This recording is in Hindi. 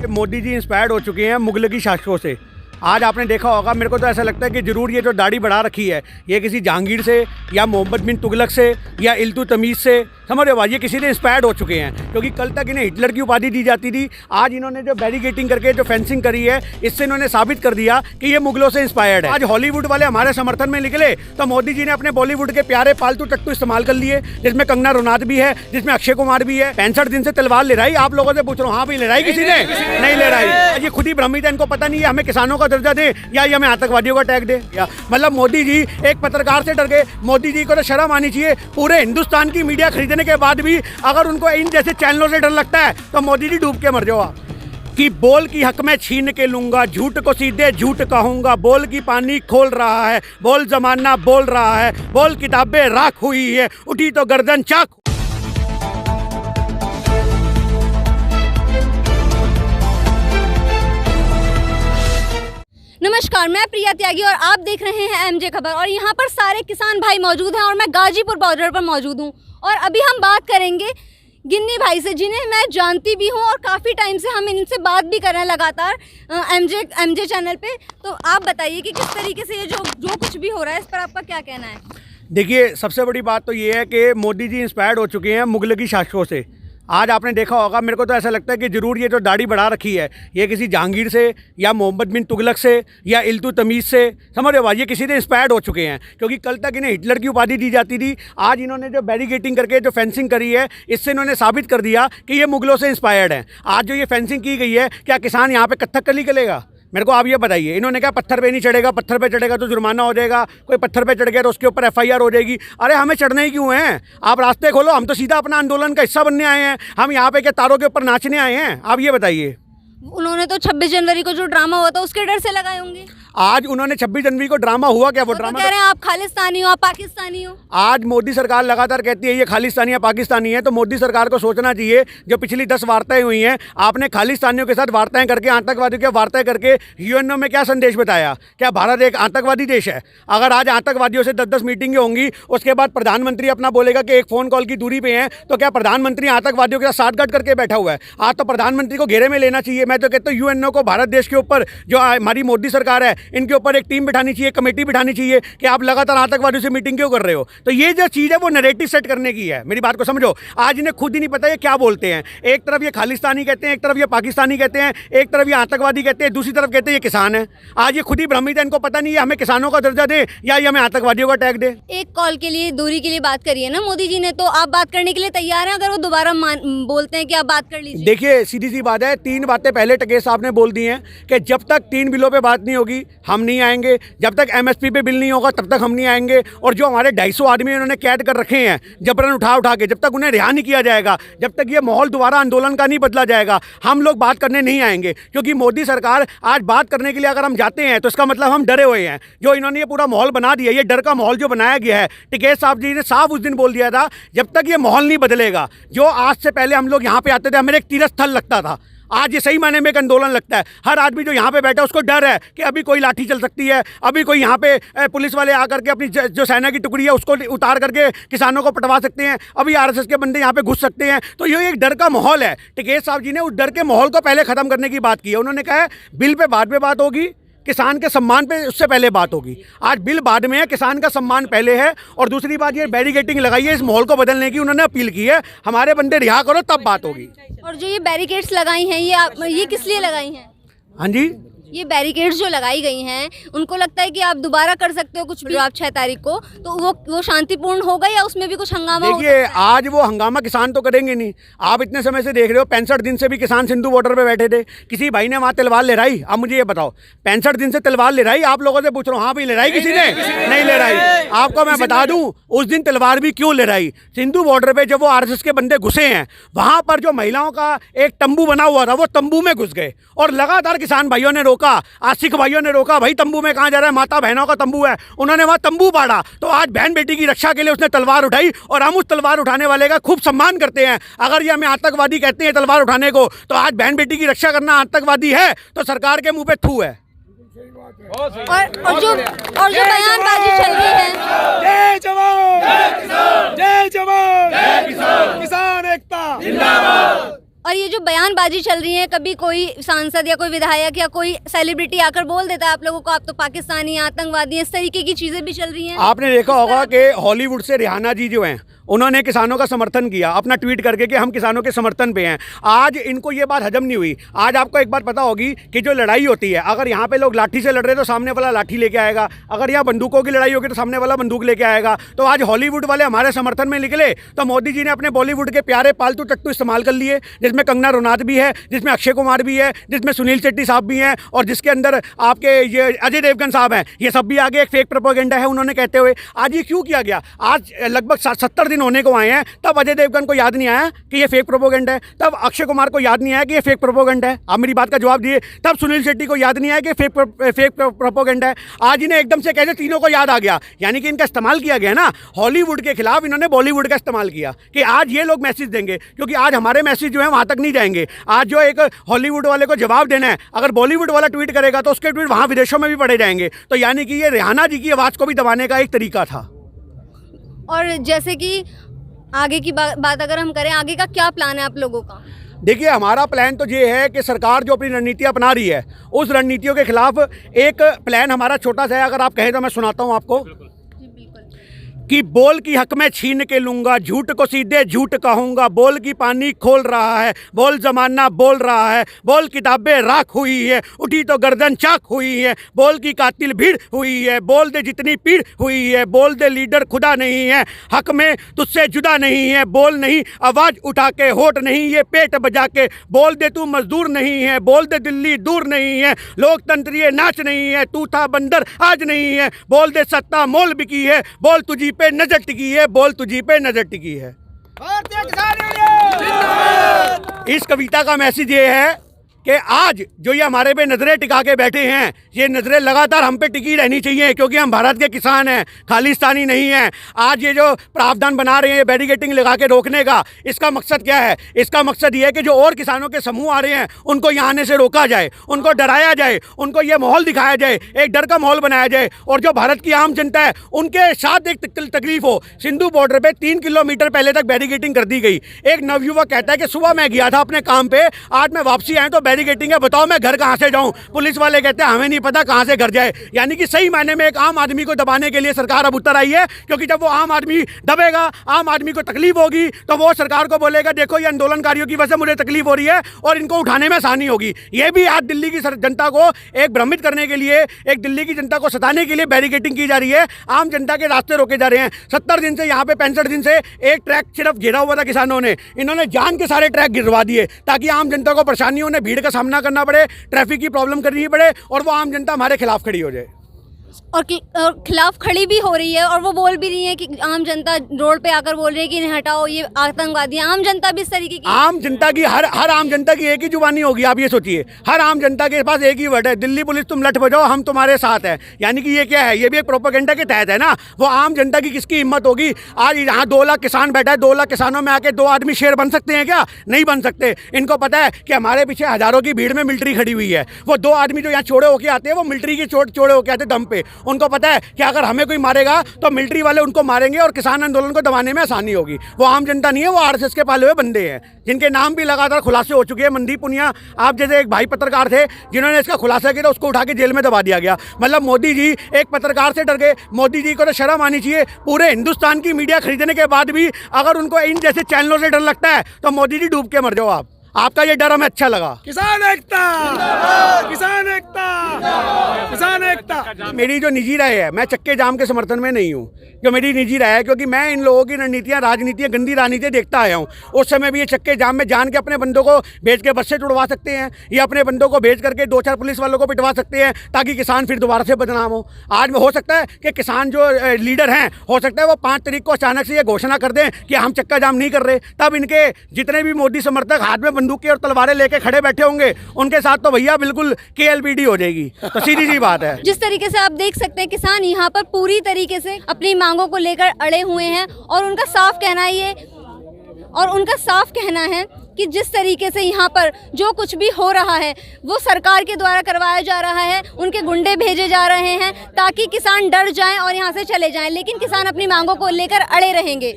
मोदी जी इंस्पायर्ड हो चुके हैं मुगलकी शासकों से। आज आपने देखा होगा, मेरे को तो ऐसा लगता है कि ज़रूर ये जो दाढ़ी बढ़ा रखी है ये किसी जहांगीर से या मोहम्मद बिन तुगलक से या इल्तुतमिश से, समझ रहे हो, ये किसी ने इंस्पायर्ड हो चुके हैं। क्योंकि कल तक इन्हें हिटलर की उपाधि दी जाती थी, आज इन्होंने जो बैरिगेटिंग करके जो फेंसिंग करी है इससे इन्होंने साबित कर दिया कि ये मुगलों से इंस्पायर्ड है। आज हॉलीवुड वाले हमारे समर्थन में निकले तो मोदी जी ने अपने बॉलीवुड के प्यारे पालतू टट्टू इस्तेमाल कर लिए, जिसमें कंगना रनौत भी है, जिसमें अक्षय कुमार भी है। 65 दिन से तलवार लहराई, आप लोगों से पूछ रहा हूँ, हाँ भाई लहराई किसी ने? नहीं लहराई। ये खुद ही भ्रमित है, इनको पता नहीं है हमें किसानों का दर्जा दे या हमें आतंकवादियों का टैग दे। मतलब मोदी जी एक पत्रकार से डर गए। मोदी जी को तो शर्म आनी चाहिए। पूरे हिंदुस्तान की मीडिया खरीदने के बाद भी अगर उनको इन जैसे चैनलों से डर लगता है तो मोदी जी डूब के मर जाओ आप। कि बोल की हक में छीन के लूंगा, झूठ को सीधे झूठ कहूंगा, बोल की पानी खोल रहा है, बोल जमाना बोल रहा है, बोल किताबें राख हुई है, उठी तो गर्दन चाक। नमस्कार, मैं प्रिया त्यागी और आप देख रहे हैं एमजे खबर। और यहाँ पर सारे किसान भाई मौजूद हैं और मैं गाजीपुर बॉर्डर पर मौजूद हूँ। और अभी हम बात करेंगे गिन्नी भाई से, जिन्हें मैं जानती भी हूँ और काफ़ी टाइम से हम इनसे बात भी कर रहे हैं लगातार एमजे चैनल पे। तो आप बताइए कि किस तरीके से ये जो कुछ भी हो रहा है इस पर आपका क्या कहना है? देखिए, सबसे बड़ी बात तो ये है कि मोदी जी इंस्पायर्ड हो चुके हैं मुगलकी शासकों से। आज आपने देखा होगा, मेरे को तो ऐसा लगता है कि ज़रूर ये जो दाढ़ी बढ़ा रखी है ये किसी जहांगीर से या मोहम्मद बिन तुगलक से या इल्तुतमिश से, समझ रहे हो, ये किसी ने इंस्पायर्ड हो चुके हैं। क्योंकि कल तक इन्हें हिटलर की उपाधि दी जाती थी, आज इन्होंने जो बैरिगेटिंग करके जो फेंसिंग करी है इससे इन्होंने साबित कर दिया कि ये मुगलों से इंस्पायर्ड हैं। आज जो ये फेंसिंग की गई है, क्या किसान यहाँ पर कथकली करेगा? मेरे को आप ये बताइए। इन्होंने कहा पत्थर पे नहीं चढ़ेगा, पत्थर पे चढ़ेगा तो जुर्माना हो जाएगा, कोई पत्थर पे चढ़ गया तो उसके ऊपर FIR हो जाएगी। अरे हमें चढ़ने ही क्यों हैं? आप रास्ते खोलो, हम तो सीधा अपना आंदोलन का हिस्सा बनने आए हैं। हम यहाँ पे क्या तारों के ऊपर नाचने आए हैं? आप ये बताइए। उन्होंने तो 26 जनवरी को जो ड्रामा हुआ था उसके डर से लगाए होंगे। आज उन्होंने 26 जनवरी को ड्रामा हुआ क्या? वो ड्रामा कह रहे हैं आप खालिस्तानी हो, आप पाकिस्तानी हो। आज मोदी सरकार लगातार कहती है ये खालिस्तानी या पाकिस्तानी है, तो मोदी सरकार को सोचना चाहिए जो पिछली 10 वार्ताएं हुई हैं, आपने खालिस्तानियों के साथ वार्ताएं करके, आतंकवादियों के वार्ताएं करके UNO में क्या संदेश बताया? क्या भारत एक आतंकवादी देश है? अगर आज आतंकवादियों से 10-10 मीटिंगें होंगी, उसके बाद प्रधानमंत्री अपना बोलेगा कि एक फ़ोन कॉल की दूरी पे हैं, तो क्या प्रधानमंत्री आतंकवादियों के साथ साठगांठ करके बैठा हुआ है? आज तो प्रधानमंत्री को घेरे में लेना चाहिए। मैं तो कहता हूँ UNO को भारत देश के ऊपर, जो हमारी मोदी सरकार है, इनके ऊपर एक टीम बिठानी चाहिए, कमेटी बिठानी चाहिए कि आप लगातार आतंकवादियों से मीटिंग क्यों कर रहे हो। तो ये जो चीज़ है वो नैरेटिव सेट करने की है। मेरी बात को समझो। आज इन्हें खुद ही नहीं पता ये क्या बोलते हैं। एक तरफ ये खालिस्तानी कहते हैं, एक तरफ ये पाकिस्तानी कहते हैं, एक तरफ ये आतंकवादी कहते हैं, दूसरी तरफ कहते हैं ये किसान है। आज ये खुद ही भ्रमित है, इनको पता नहीं है हमें किसानों का दर्जा दे या हमें आतंकवादियों का टैग दे। एक कॉल के लिए, दूरी के लिए बात करिए ना मोदी जी ने, तो आप बात करने के लिए तैयार हैं? अगर वो दोबारा बोलते हैं कि आप बात कर लीजिए। देखिए, सीधी सी बात है, 3 बातें पहले टकेस साहब ने बोल दी हैं कि जब तक 3 बिलों पे बात नहीं होगी हम नहीं आएंगे, जब तक MSP पे बिल नहीं होगा तब तक हम नहीं आएंगे। और जो हमारे 250 आदमी उन्होंने कैद कर रखे हैं जबरन उठा के, जब तक उन्हें रिहा नहीं किया जाएगा, जब तक ये माहौल दोबारा आंदोलन का नहीं बदला जाएगा, हम लोग बात करने नहीं आएंगे। क्योंकि मोदी सरकार आज बात करने के लिए अगर हम जाते हैं तो इसका मतलब हम डरे हुए हैं। जो इन्होंने ये पूरा माहौल बना दिया, ये डर का माहौल जो बनाया गया है, टिकैत साहब जी ने साफ उस दिन बोल दिया था, जब तक ये माहौल नहीं बदलेगा। जो आज से पहले हम लोग यहाँ पे आते थे, हमें एक तीर्थ स्थल लगता था, आज ये सही मायने में एक आंदोलन लगता है। हर आदमी जो यहाँ पे बैठा है उसको डर है कि अभी कोई लाठी चल सकती है, अभी कोई यहाँ पे पुलिस वाले आकर के अपनी जो सेना की टुकड़ी है उसको उतार करके किसानों को पटवा सकते हैं, अभी RSS के बंदे यहाँ पे घुस सकते हैं। तो ये एक डर का माहौल है। टिकैत साहब जी ने उस डर के माहौल को पहले ख़त्म करने की बात की है। उन्होंने कहा है बिल पे बाद में बात होगी, किसान के सम्मान पे उससे पहले बात होगी। आज बिल बाद में है, किसान का सम्मान पहले है। और दूसरी बात, ये बैरिगेटिंग लगाई है, इस माहौल को बदलने की उन्होंने अपील की है। हमारे बंदे रिहा करो तब बात होगी। और जो ये बैरिकेड्स लगाई हैं, ये किस लिए लगाई हैं? हाँ जी, ये बैरिकेड्स जो लगाई गई हैं, उनको लगता है कि आप दोबारा कर सकते हो कुछ भी आप 6 तारीख को, तो वो शांतिपूर्ण होगा या उसमें भी कुछ हंगामा हो सकता है? देखिए, आज वो हंगामा किसान तो करेंगे नहीं। आप इतने समय से देख रहे हो, 65 दिन से भी किसान सिंधु बॉर्डर पे बैठे थे। किसी भाई ने वहाँ तलवार लहराई? अब मुझे ये बताओ, 65 दिन से तलवार लहराई? आप लोगों से पूछ रहा हूँ, हाँ भाई लहराई किसी ने? नहीं लहराई। आपको मैं बता दूं उस दिन तलवार भी क्यों लहराई। सिंधु बॉर्डर पे जब वो RSS के बंदे घुसे हैं, वहाँ पर जो महिलाओं का एक तंबू बना हुआ था, वो तंबू में घुस गए और लगातार किसान भाइयों ने रोका, आशिक भाइयों ने रोका, भाई तंबू में कहाँ जा रहा है, माता बहनों का तंबू है। उन्होंने वहाँ तंबू बाड़ा, तो आज बहन बेटी की रक्षा के लिए उसने तलवार उठाई और हम उस तलवार उठाने वाले का खूब सम्मान करते हैं। अगर ये हमें आतंकवादी कहते हैं तलवार उठाने को, तो आज बहन बेटी की रक्षा करना आतंकवादी है तो सरकार के मुंह पे थू है। और जो बयानबाजी चल रही है, जय जवान जय किसान, किसान एकता जिंदाबाद। और ये जो बयानबाजी चल रही है, कभी कोई सांसद या कोई विधायक या कोई सेलिब्रिटी आकर बोल देता है आप लोगों को आप तो पाकिस्तानी आतंकवादी हैं, इस तरीके की चीज़ें भी चल रही हैं। आपने देखा होगा कि हॉलीवुड से रिहाना जी जो हैं उन्होंने किसानों का समर्थन किया अपना ट्वीट करके कि हम किसानों के समर्थन पे हैं। आज इनको ये बात हजम नहीं हुई। आज आपको एक बात पता होगी कि जो लड़ाई होती है, अगर यहाँ पे लोग लाठी से लड़ रहे हैं तो सामने वाला लाठी लेके आएगा, अगर यहाँ बंदूकों की लड़ाई होगी तो सामने वाला बंदूक लेके आएगा। तो आज हॉलीवुड वाले हमारे समर्थन में निकले तो मोदी जी ने अपने बॉलीवुड के प्यारे पालतू टट्टू इस्तेमाल कर लिए, जिसमें कंगना रनौत भी है, जिसमें अक्षय कुमार भी है, जिसमें सुनील शेट्टी साहब भी हैं और जिसके अंदर आपके ये अजय देवगन साहब हैं। ये सब भी आगे एक फेक प्रोपेगेंडा है उन्होंने कहते हुए। आज ये क्यों किया गया? आज लगभग 70 दिन होने को आए हैं, तब अजय देवगन को याद नहीं आया कि ये फेक प्रोपेगेंडा है, तब अक्षय कुमार को याद नहीं आया कि ये फेक प्रोपेगेंडा है। आप मेरी बात का जवाब दिए। तब सुनील शेट्टी को याद नहीं आया कि फेक प्रोपेगेंडा है। आज इन्हें एकदम से कैसे तीनों को याद आ गया, यानी कि इनका इस्तेमाल किया गया ना हॉलीवुड के खिलाफ, इन्होंने बॉलीवुड का इस्तेमाल किया कि आज ये लोग मैसेज देंगे, क्योंकि आज हमारे मैसेज जो है वहाँ तक नहीं जाएंगे। आज जो एक हॉलीवुड वाले को जवाब देना है, अगर बॉलीवुड वाला ट्वीट करेगा तो उसके ट्वीट वहाँ विदेशों में भी पढ़े जाएंगे। तो यानी कि ये रिहाना जी की आवाज़ को भी दबाने का एक तरीका था। और जैसे कि आगे की बात अगर हम करें, आगे का क्या प्लान है आप लोगों का? देखिए, हमारा प्लान तो ये है कि सरकार जो अपनी रणनीति अपना रही है उस रणनीतियों के खिलाफ एक प्लान हमारा छोटा सा है। अगर आप कहें तो मैं सुनाता हूँ आपको कि बोल की हक में छीन के लूंगा, झूठ को सीधे झूठ कहूंगा, बोल की पानी खोल रहा है, बोल जमाना बोल रहा है, बोल किताबें राख हुई है, उठी तो गर्दन चाक हुई है, बोल की कातिल भीड़ हुई है, बोल दे जितनी पीड़ हुई है, बोल दे लीडर खुदा नहीं है, हक में तुझसे जुदा नहीं है, बोल नहीं आवाज़ उठा के, होठ नहीं ये पेट बजा के, बोल दे तू मजदूर नहीं है, बोल दे दिल्ली दूर नहीं है, लोकतंत्र ये नाच नहीं है, तू था बंदर आज नहीं है, बोल दे सत्ता मोल बिकी है, बोल तुझी पे नजर टिकी है, बोल तुझी पे नजर टिकी है। इस कविता का मैसेज ये है कि आज जो ये हमारे पे नज़रें टिका के बैठे हैं, ये नज़रें लगातार हम पे टिकी रहनी चाहिए, क्योंकि हम भारत के किसान हैं, खालिस्तानी नहीं हैं। आज ये जो प्रावधान बना रहे हैं बैरिकेडिंग लगा के रोकने का, इसका मकसद क्या है? इसका मकसद ये है कि जो और किसानों के समूह आ रहे हैं उनको यहाँ आने से रोका जाए, उनको डराया जाए, उनको ये माहौल दिखाया जाए, एक डर का माहौल बनाया जाए, और जो भारत की आम जनता है उनके साथ एक तकलीफ हो। सिंधु बॉर्डर पर 3 किलोमीटर पहले तक बैरिकेडिंग कर दी गई। एक नवयुवक कहता है कि सुबह मैं गया था अपने काम पे, आज मैं वापसी आया तो बैरिकेडिंग है, बताओ मैं घर कहाँ से जाऊँ? पुलिस वाले कहते हैं हमें नहीं पता कहाँ से घर जाए। यानी कि सही मायने में एक आम आदमी को दबाने के लिए सरकार अब उतर आई है, क्योंकि जब वो आम आदमी दबेगा, आम आदमी को तकलीफ होगी, तो वो सरकार को बोलेगा देखो ये आंदोलनकारियों की वजह से मुझे तकलीफ हो रही है और इनको उठाने में आसानी होगी। ये भी आज दिल्ली की जनता को एक भ्रमित करने के लिए, एक दिल्ली की जनता को सताने के लिए बैरिकेडिंग की जा रही है। आम जनता के रास्ते रोके जा रहे हैं। 70 दिन से यहाँ पे 65 दिन से एक ट्रैक सिर्फ घेरा हुआ था किसानों ने, इन्होंने जान के सारे ट्रैक गिरवा दिए ताकि आम जनता को परेशानियों ने भीड़ का सामना करना पड़े, ट्रैफिक की प्रॉब्लम करनी पड़े और वो आम जनता हमारे खिलाफ खड़ी हो जाए। और खिलाफ खड़ी भी हो रही है और वो बोल भी रही है कि आम जनता रोड पे आकर बोल रही है कि इन्हें हटाओ, ये आतंकवादी। आम जनता भी इस तरीके की, आम जनता की हर आम जनता की एक ही जुबानी होगी। आप ये सोचिए, हर आम जनता के पास एक ही वर्ड है, दिल्ली पुलिस तुम लठ बजाओ हम तुम्हारे साथ हैं। यानी कि ये क्या है? ये भी एक प्रोपेगेंडा के तहत है ना। वो आम जनता की किसकी हिम्मत होगी? आज यहाँ 2 लाख किसान बैठा है, 2 लाख किसानों में आके 2 आदमी शेर बन सकते हैं क्या? नहीं बन सकते। इनको पता है कि हमारे पीछे हजारों की भीड़ में मिलिट्री खड़ी हुई है। वो 2 आदमी जो यहाँ छोड़े होके आते हैं वो मिलिट्री के छोड़े होके आते दम पे। उनको पता है कि अगर हमें कोई मारेगा तो मिलिट्री वाले उनको मारेंगे और किसान आंदोलन को दबाने में आसानी होगी। वो आम जनता नहीं है, वो आरएसएस के पाले हुए बंदे हैं, जिनके नाम भी लगातार खुलासे हो चुके हैं। मनदीप पुनिया आप जैसे एक भाई पत्रकार थे जिन्होंने इसका खुलासा किया, उसको उठा के जेल में दबा दिया गया। मतलब मोदी जी एक पत्रकार से डर गए। मोदी जी को तो शर्म आनी चाहिए। पूरे हिंदुस्तान की मीडिया खरीदने के बाद भी अगर उनको इन जैसे चैनलों से डर लगता है तो मोदी जी डूब के मर जाओ आप। आपका ये डर हमें अच्छा लगा। किसान एकता, किसान एकता, किसान एकता। मेरी जो निजी राय है, मैं चक्के जाम के समर्थन में नहीं हूँ, जो मेरी निजी राय है, क्योंकि मैं इन लोगों की रणनीतियाँ, राजनीतियाँ, गंदी राजनीतियाँ देखता आया हूँ। उस समय भी ये चक्के जाम में जान के अपने बंदों को भेज के बस से छुड़वा सकते हैं, ये अपने बंदों को भेज करके 2-4 पुलिस वालों को पिटवा सकते हैं ताकि किसान फिर दोबारा से बदनाम हो। आज में हो सकता है कि किसान जो लीडर हैं, हो सकता है वो 5 तारीख को अचानक से ये घोषणा कर दें कि हम चक्का जाम नहीं कर रहे। तब इनके जितने भी मोदी समर्थक हाथ में बंदूकें और तलवारें लेके खड़े बैठे होंगे, उनके साथ तो भैया बिल्कुल KLPD हो जाएगी। तो सीधी सी बात है। जिस तरीके से आप देख सकते हैं किसान यहाँ पर पूरी तरीके से अपनी मांगों को लेकर अड़े हुए हैं और उनका साफ कहना है कि जिस तरीके से यहाँ पर जो कुछ भी हो रहा है वो सरकार के द्वारा करवाया जा रहा है, उनके गुंडे भेजे जा रहे हैं ताकि किसान डर जाएं और यहाँ से चले जाएं, लेकिन किसान अपनी मांगों को लेकर अड़े रहेंगे।